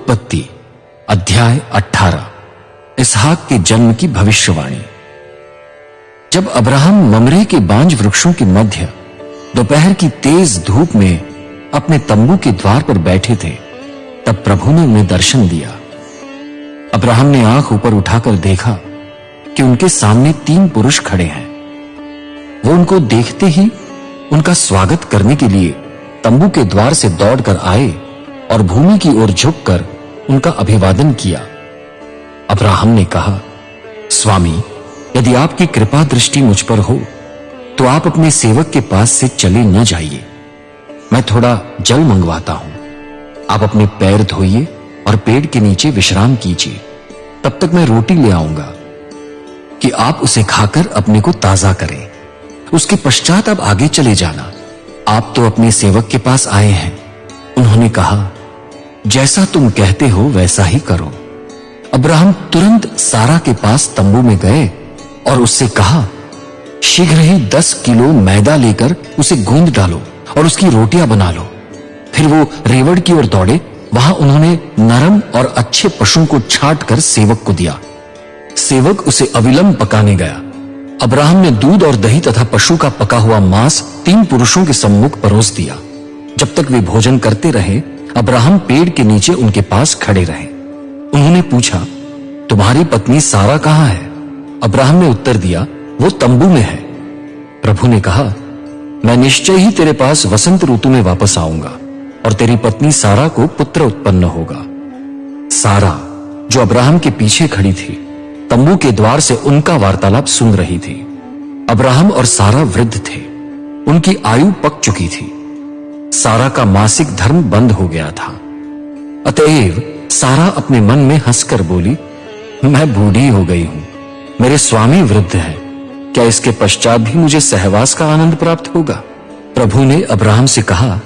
उत्पत्ति अध्याय 18। इसहाक के जन्म की भविष्यवाणी। जब अब्राहम ममरे के बांज वृक्षों के मध्य दोपहर की तेज धूप में अपने तंबू के द्वार पर बैठे थे, तब प्रभु ने उन्हें दर्शन दिया। अब्राहम ने आंख ऊपर उठाकर देखा कि उनके सामने 3 पुरुष खड़े हैं। वो उनको देखते ही उनका स्वागत करने के लिए तंबू के द्वार से दौड़कर आए और भूमि की ओर झुककर उनका अभिवादन किया। अब्राहम ने कहा, स्वामी, यदि आपकी कृपा दृष्टि मुझ पर हो तो आप अपने सेवक के पास से चले न जाइए। मैं थोड़ा जल मंगवाता हूं। आप अपने पैर धोइए और पेड़ के नीचे विश्राम कीजिए। तब तक मैं रोटी ले आऊंगा कि आप उसे खाकर अपने को ताजा करें। उसके पश्चात आप आगे चले जाना। आप तो अपने सेवक के पास आए हैं। उन्होंने कहा, जैसा तुम कहते हो वैसा ही करो। अब्राहम तुरंत सारा के पास तंबू में गए और उससे कहा, शीघ्र ही 10 किलो मैदा लेकर उसे गूंद डालो और उसकी रोटियां बना लो। फिर वो रेवड़ की ओर दौड़े। वहां उन्होंने नरम और अच्छे पशुओं को छांट कर सेवक को दिया। सेवक उसे अविलंब पकाने गया। अब्राहम ने दूध और दही तथा पशु का पका हुआ मांस 3 पुरुषों के सम्मुख परोस दिया। जब तक वे भोजन करते रहे, अब्राहम पेड़ के नीचे उनके पास खड़े रहे। उन्होंने पूछा, तुम्हारी पत्नी सारा कहां है? अब्राहम ने उत्तर दिया, वो तंबू में है। प्रभु ने कहा, मैं निश्चय ही तेरे पास वसंत ऋतु में वापस आऊंगा और तेरी पत्नी सारा को पुत्र उत्पन्न होगा। सारा, जो अब्राहम के पीछे खड़ी थी, तंबू के द्वार से उनका वार्तालाप सुन रही थी। अब्राहम और सारा वृद्ध थे। उनकी आयु पक चुकी थी। सारा का मासिक धर्म बंद हो गया था। अतएव सारा अपने मन में हंसकर बोली, मैं बूढ़ी हो गई हूं। मेरे स्वामी वृद्ध हैं। क्या इसके पश्चात भी मुझे सहवास का आनंद प्राप्त होगा? प्रभु ने अब्राहम से कहा,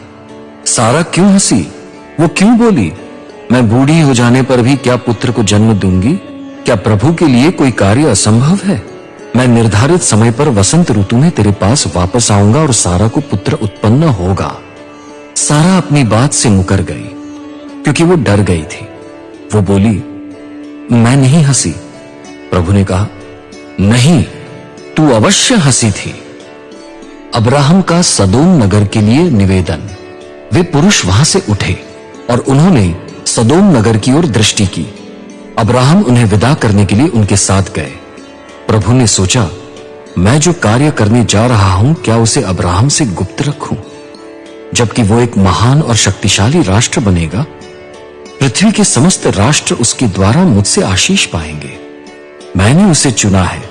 सारा क्यों हंसी? वो क्यों बोली, मैं बूढ़ी हो जाने पर भी क्या पुत्र को जन्म दूंगी? क्या प्रभु के लिए कोई कार्य असंभव है? मैं निर्धारित समय पर वसंत ऋतु में तेरे पास वापस आऊंगा और सारा को पुत्र उत्पन्न होगा। सारा अपनी बात से मुकर गई क्योंकि वो डर गई थी। वो बोली, मैं नहीं हंसी। प्रभु ने कहा, नहीं, तू अवश्य हंसी थी। अब्राहम का सदोम नगर के लिए निवेदन। वे पुरुष वहां से उठे और उन्होंने सदोम नगर की ओर दृष्टि की। अब्राहम उन्हें विदा करने के लिए उनके साथ गए। प्रभु ने सोचा, मैं जो कार्य करने जा रहा हूं, क्या उसे अब्राहम से गुप्त रखूं? जबकि वो एक महान और शक्तिशाली राष्ट्र बनेगा, पृथ्वी के समस्त राष्ट्र उसके द्वारा मुझसे आशीष पाएंगे। मैंने उसे चुना है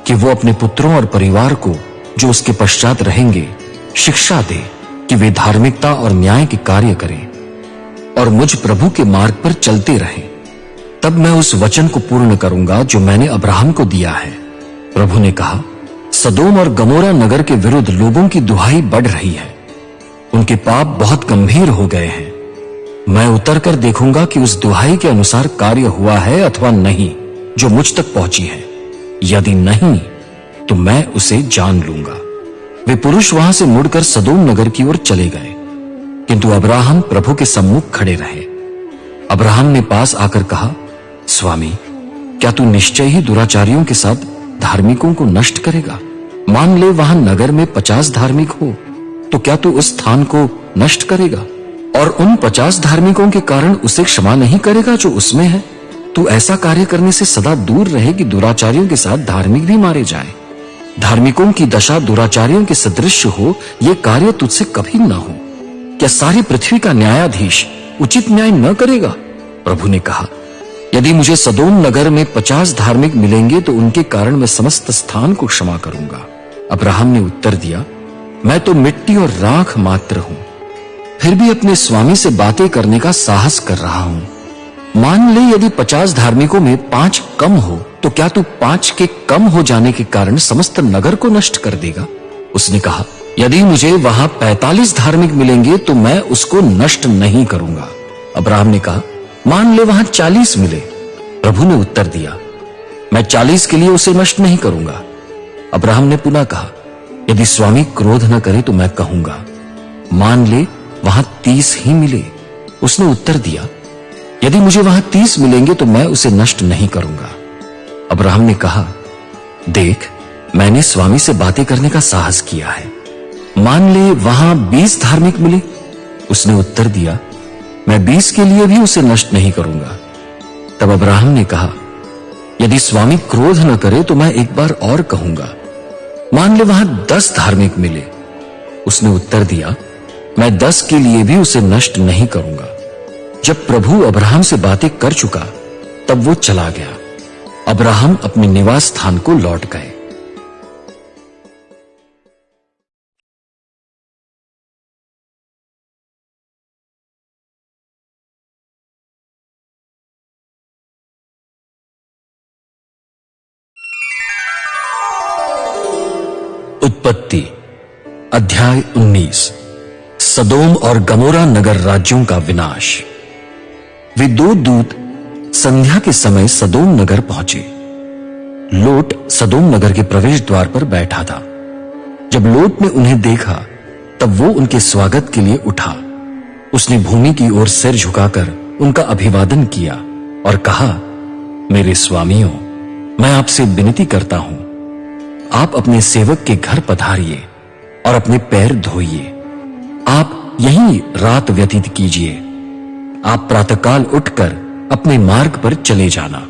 कि वो अपने पुत्रों और परिवार को, जो उसके पश्चात रहेंगे, शिक्षा दे कि वे धार्मिकता और न्याय के कार्य करें और मुझ प्रभु के मार्ग पर चलते रहें। तब मैं उस वचन को पूर्ण करूंगा जो मैंने अब्राहम को दिया है। प्रभु ने कहा, सदोम और गमोरा नगर के विरुद्ध लोगों की दुहाई बढ़ रही है। उनके पाप बहुत गंभीर हो गए हैं। मैं उतर कर देखूंगा कि उस दुहाई के अनुसार कार्य हुआ है अथवा नहीं जो मुझ तक पहुंची है। यदि नहीं तो मैं उसे जान लूंगा। वे पुरुष वहां से मुड़कर सदोम नगर की ओर चले गए, किंतु अब्राहम प्रभु के सम्मुख खड़े रहे। अब्राहम ने पास आकर कहा, स्वामी, क्या तू निश्चय ही दुराचारियों के साथ धार्मिकों को नष्ट करेगा? मान ले वहां नगर में 50 धार्मिक हो, तो क्या तू उस स्थान को नष्ट करेगा और उन 50 धार्मिकों के कारण उसे क्षमा नहीं करेगा जो उसमें है? तू ऐसा कार्य करने से सदा दूर रहे कि दुराचारियों के साथ धार्मिक भी मारे जाएं। धार्मिकों की दशा दुराचारियों के सदृश हो, यह कार्य तुझसे कभी न हो। क्या सारी पृथ्वी का न्यायाधीश उचित न्याय न करेगा? प्रभु ने कहा, यदि मुझे सदोम नगर में 50 धार्मिक मिलेंगे तो उनके कारण मैं समस्त स्थान को क्षमा करूंगा। अब्राहम ने उत्तर दिया, मैं तो मिट्टी और राख मात्र हूं, फिर भी अपने स्वामी से बातें करने का साहस कर रहा हूं। मान ले यदि 50 धार्मिकों में 5 कम हो, तो क्या तू 5 के कम हो जाने के कारण समस्त नगर को नष्ट कर देगा? उसने कहा, यदि मुझे वहां 45 धार्मिक मिलेंगे तो मैं उसको नष्ट नहीं करूंगा। अब्राहम ने कहा, मान ले वहां 40 मिले। प्रभु ने उत्तर दिया, मैं 40 के लिए उसे नष्ट नहीं करूंगा। अब्राहम ने पुनः कहा, यदि स्वामी क्रोध न करे तो मैं कहूंगा, मान ले वहां 30 ही मिले। उसने उत्तर दिया, यदि मुझे वहां 30 मिलेंगे तो मैं उसे नष्ट नहीं करूंगा। अब्राहम ने कहा, देख, मैंने स्वामी से बातें करने का साहस किया है, मान ले वहां 20 धार्मिक मिले। उसने उत्तर दिया, मैं 20 के लिए भी उसे नष्ट नहीं करूंगा। तब अब्राहम ने कहा, यदि स्वामी क्रोध न करे तो मैं एक बार और कहूंगा, मान ले वहां 10 धार्मिक मिले। उसने उत्तर दिया, मैं 10 के लिए भी उसे नष्ट नहीं करूंगा। जब प्रभु अब्राहम से बातें कर चुका तब वो चला गया। अब्राहम अपने निवास स्थान को लौट गए। उत्पत्ति अध्याय 19। सदोम और गमोरा नगर राज्यों का विनाश। वे 2 दूत संध्या के समय सदोम नगर पहुंचे। लोट सदोम नगर के प्रवेश द्वार पर बैठा था। जब लोट ने उन्हें देखा तब वो उनके स्वागत के लिए उठा। उसने भूमि की ओर सिर झुकाकर उनका अभिवादन किया और कहा, मेरे स्वामियों, मैं आपसे विनती करता हूं, आप अपने सेवक के घर पधारिए और अपने पैर धोइए। आप यहीं रात व्यतीत कीजिए। आप प्रातःकाल उठकर अपने मार्ग पर चले जाना।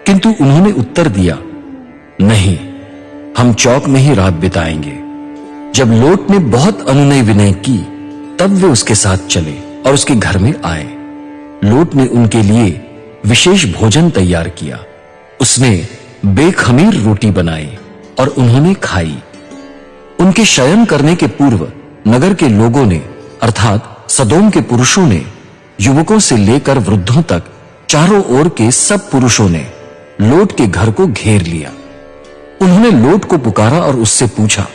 किंतु उन्होंने उत्तर दिया, नहीं, हम चौक में ही रात बिताएंगे। जब लोट ने बहुत अनुनय विनय की तब वे उसके साथ चले और उसके घर में आए। लोट ने उनके लिए विशेष भोजन तैयार किया। उसने बेखमीर रोटी बनाई और उन्होंने खाई। उनके शयन करने के पूर्व नगर के लोगों ने, अर्थात सदोम के पुरुषों ने, युवकों से लेकर वृद्धों तक चारों ओर के सब पुरुषों ने लोट के घर को घेर लिया। उन्होंने लोट को पुकारा और उससे पूछा,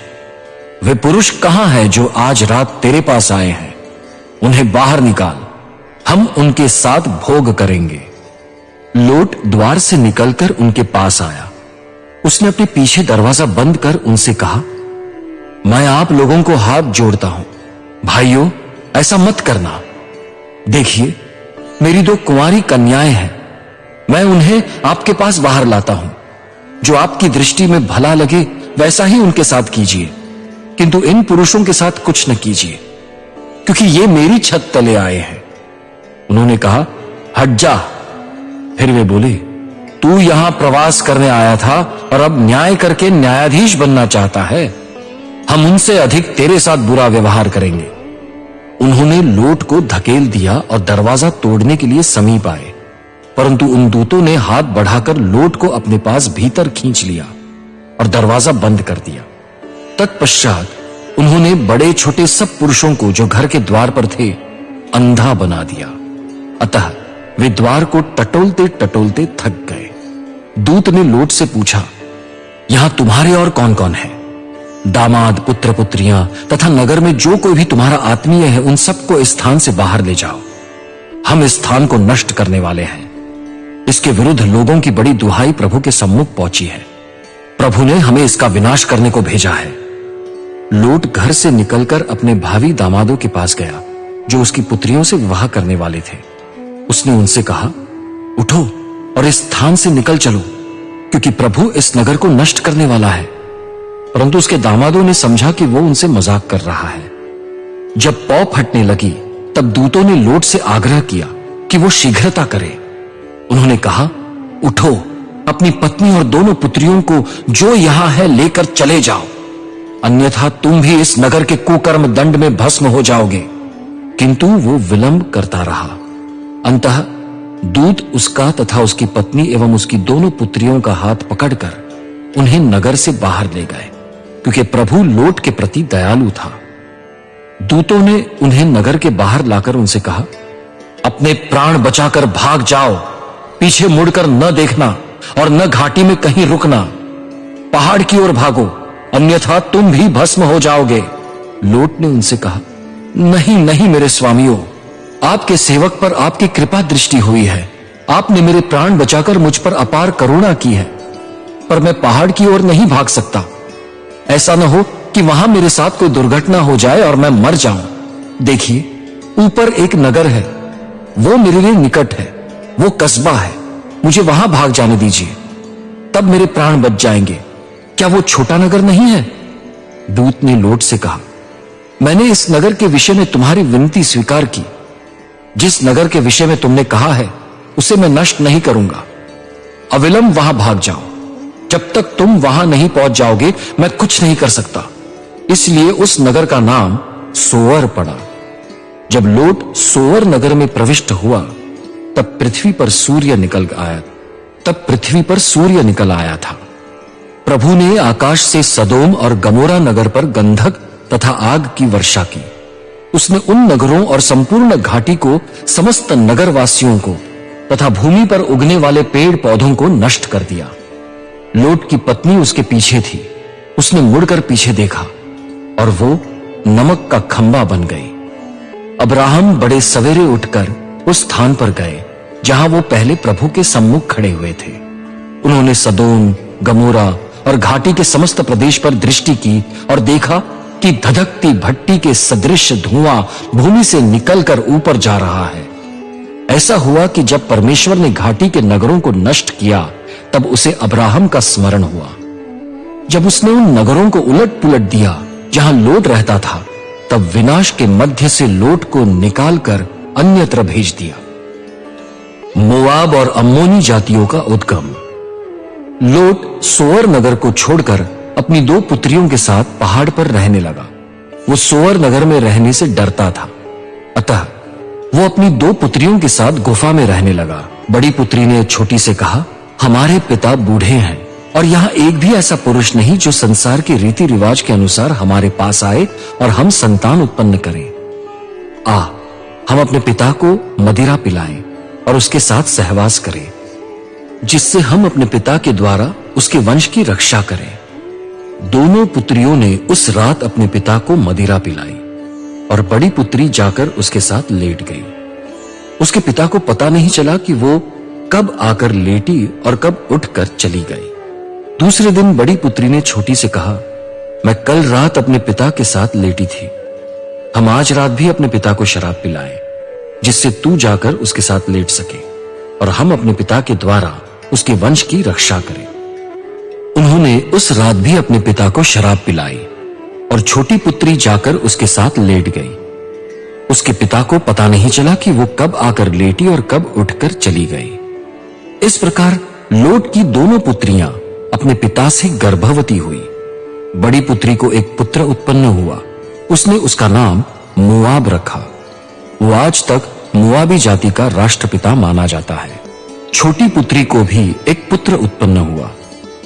वे पुरुष कहां हैं जो आज रात तेरे पास आए हैं? उन्हें बाहर निकाल, हम उनके साथ भोग करेंगे। लोट द्वार से निकलकर उनके पास आया। उसने अपने पीछे दरवाजा बंद कर उनसे कहा, मैं आप लोगों को हाथ जोड़ता हूं, भाइयों, ऐसा मत करना। देखिए, मेरी 2 कुंवारी कन्याएं हैं। मैं उन्हें आपके पास बाहर लाता हूं। जो आपकी दृष्टि में भला लगे वैसा ही उनके साथ कीजिए, किंतु इन पुरुषों के साथ कुछ न कीजिए, क्योंकि ये मेरी छत तले आए हैं। उन्होंने कहा, हट जा। फिर वे बोले, तू यहां प्रवास करने आया था और अब न्याय करके न्यायाधीश बनना चाहता है। हम उनसे अधिक तेरे साथ बुरा व्यवहार करेंगे। उन्होंने लोट को धकेल दिया और दरवाजा तोड़ने के लिए समीप आए, परंतु उन दूतों ने हाथ बढ़ाकर लोट को अपने पास भीतर खींच लिया और दरवाजा बंद कर दिया। तत्पश्चात उन्होंने बड़े छोटे सब पुरुषों को जो घर के द्वार पर थे अंधा बना दिया। अतः वे द्वार को टटोलते टटोलते थक गए। दूत ने लोट से पूछा, यहां तुम्हारे और कौन कौन है? दामाद, पुत्र पुत्रियां तथा नगर में जो कोई भी तुम्हारा आत्मीय है, उन सबको इस स्थान से बाहर ले जाओ। हम इस स्थान को नष्ट करने वाले हैं। इसके विरुद्ध लोगों की बड़ी दुहाई प्रभु के सम्मुख पहुंची है। प्रभु ने हमें इसका विनाश करने को भेजा है। लोट घर से निकलकर अपने भावी दामादों के पास गया, जो उसकी पुत्रियों से विवाह करने वाले थे। उसने उनसे कहा, उठो और इस स्थान से निकल चलो, क्योंकि प्रभु इस नगर को नष्ट करने वाला है। परंतु उसके दामादों ने समझा कि वो उनसे मजाक कर रहा है। जब पौ फटने लगी तब दूतों ने लोट से आग्रह किया कि वो शीघ्रता करे। उन्होंने कहा, उठो, अपनी पत्नी और दोनों पुत्रियों को जो यहां है लेकर चले जाओ, अन्यथा तुम भी इस नगर के कुकर्म दंड में भस्म हो जाओगे। किंतु वो विलंब करता रहा। अंततः दूत उसका तथा उसकी पत्नी एवं उसकी दोनों पुत्रियों का हाथ पकड़कर उन्हें नगर से बाहर ले गए, क्योंकि प्रभु लोट के प्रति दयालु था। दूतों ने उन्हें नगर के बाहर लाकर उनसे कहा, अपने प्राण बचाकर भाग जाओ, पीछे मुड़कर न देखना और न घाटी में कहीं रुकना। पहाड़ की ओर भागो, अन्यथा तुम भी भस्म हो जाओगे। लोट ने उनसे कहा, नहीं नहीं मेरे स्वामियों, आपके सेवक पर आपकी कृपा दृष्टि हुई है। आपने मेरे प्राण बचाकर मुझ पर अपार करुणा की है, पर मैं पहाड़ की ओर नहीं भाग सकता। ऐसा न हो कि वहां मेरे साथ कोई दुर्घटना हो जाए और मैं मर जाऊं। देखिए, ऊपर एक नगर है, वो मेरे लिए निकट है, वो कस्बा है, मुझे वहां भाग जाने दीजिए, तब मेरे प्राण बच जाएंगे। क्या वो छोटा नगर नहीं है? दूत ने लोट से कहा, मैंने इस नगर के विषय में तुम्हारी विनती स्वीकार की। जिस नगर के विषय में तुमने कहा है उसे मैं नष्ट नहीं करूंगा। अविलंब वहां भाग जाओ। जब तक तुम वहां नहीं पहुंच जाओगे मैं कुछ नहीं कर सकता। इसलिए उस नगर का नाम सोअर पड़ा। जब लोट सोअर नगर में प्रविष्ट हुआ तब पृथ्वी पर सूर्य निकल आया था। प्रभु ने आकाश से सदोम और गमोरा नगर पर गंधक तथा आग की वर्षा की। उसने उन नगरों और संपूर्ण घाटी को, समस्त नगरवासियों को तथा भूमि पर उगने वाले पेड़ पौधों को नष्ट कर दिया। लोट की पत्नी उसके पीछे थी। उसने मुड़कर पीछे देखा और वो नमक का खंबा बन गई। अब्राहम बड़े सवेरे उठकर उस स्थान पर गए जहां वो पहले प्रभु के सम्मुख खड़े हुए थे। उन्होंने सदोम, गमोरा और घाटी के समस्त प्रदेश पर दृष्टि की और देखा कि धधकती भट्टी के सदृश धुआं भूमि से निकलकर ऊपर जा रहा है। ऐसा हुआ कि जब परमेश्वर ने घाटी के नगरों को नष्ट किया तब उसे अब्राहम का स्मरण हुआ। जब उसने उन नगरों को उलट पुलट दिया जहां लोट रहता था, तब विनाश के मध्य से लोट को निकालकर अन्यत्र भेज दिया। मोआब और अम्मोनी जातियों का उद्गम। लोट सोअर नगर को छोड़कर अपनी 2 पुत्रियों के साथ पहाड़ पर रहने लगा। वो सोअर नगर में रहने से डरता था, अतः वो अपनी 2 पुत्रियों के साथ गुफा में रहने लगा। बड़ी पुत्री ने छोटी से कहा, हमारे पिता बूढ़े हैं और यहाँ एक भी ऐसा पुरुष नहीं जो संसार के रीति रिवाज के अनुसार हमारे पास आए और हम संतान उत्पन्न करें। आ, हम अपने पिता को मदिरा पिलाएं और उसके साथ सहवास करें, जिससे हम अपने पिता के द्वारा उसके वंश की रक्षा करें। दोनों पुत्रियों ने उस रात अपने पिता को मदिरा पिलाई और बड़ी पुत्री जाकर उसके साथ लेट गई। उसके पिता को पता नहीं चला कि वो कब आकर लेटी और कब उठकर चली गई। दूसरे दिन बड़ी पुत्री ने छोटी से कहा, मैं कल रात अपने पिता के साथ लेटी थी। हम आज रात भी अपने पिता को शराब पिलाएं, जिससे तू जाकर उसके साथ लेट सके और हम अपने पिता के द्वारा उसके वंश की रक्षा करें। उन्होंने उस रात भी अपने पिता को शराब पिलाई और छोटी पुत्री जाकर उसके साथ लेट गई। उसके पिता को पता नहीं चला कि वो कब आकर लेटी और कब उठकर चली गई। इस प्रकार लोट की दोनों पुत्रियां अपने पिता से गर्भवती हुई। बड़ी पुत्री को एक पुत्र उत्पन्न हुआ। उसने उसका नाम मोआब रखा। वो आज तक मोआबी जाति का राष्ट्रपिता माना जाता है। छोटी पुत्री को भी एक पुत्र उत्पन्न हुआ।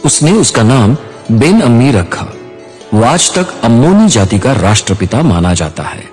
उसने उसका नाम बेन अम्मी रखा। वो आज तक अम्मोनी जाति का राष्ट्रपिता माना जाता है।